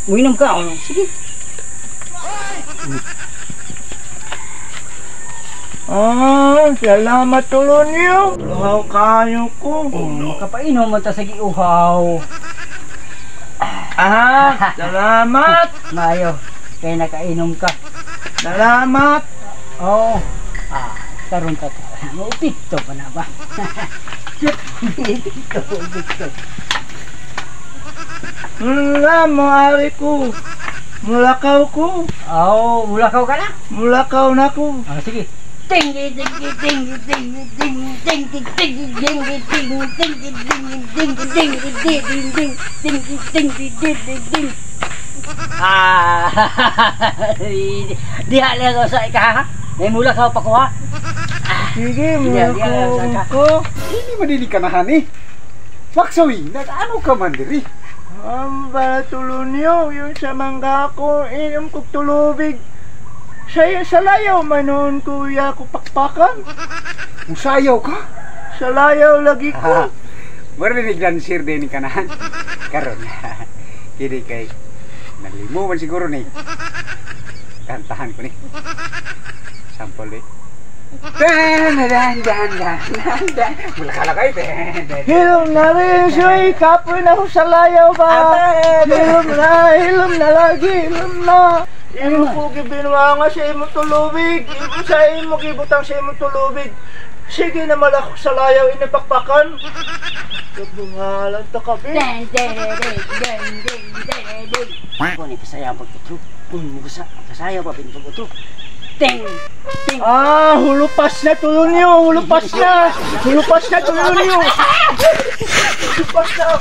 Uminom ka, oh. Sige. Salamat tulo niyo. Uhaw kayo ko. Makapainom mo ta sa giuhaw. Salamat. Mayo, kaya nakainom ka. Salamat. Oo. Karon ka to. Upito pa na ba? Upito. Maari ko. Mulakaw ko. Mulakaw ka na? Mulakaw na ko. Sige. Ting ting ting ting ting ting ting ting ting ting ting ting. Diha lang ako sa ika ha? May mulakaw pa ko ha? Sige, mulakaw ko. Hindi madili ka na, hani. Faksawi, nag-ano ka man diri? Bala tulo niyo. Yung sa mangga ko, inom kong tulubig. Sa layaw manon kuya ko pakpakan. Musayaw ka? Sa layaw lagi ko. Marinig lang sir din ka na. Karon. Hindi kay nalimo man siguro ni. Kantahan ko ni. Sample eh. Dan. Mula ka lagay. Hilom na rin siya. Kapoy na ko sa layaw ba? Hilom na lagi. Hilom na. Imo ko gibinwa nga sa imong tulubig. Imo sa imo gibutang sa imong tulubig. Sige na malako sa layaw inipakpakan. Kabungalan ta kabi. Kung ipasayaw pagputro. Kung pasayaw pa pinaputro. Ting! Hulupas na tulo niyo. Hulupas na tulo niyo. Hulupas na.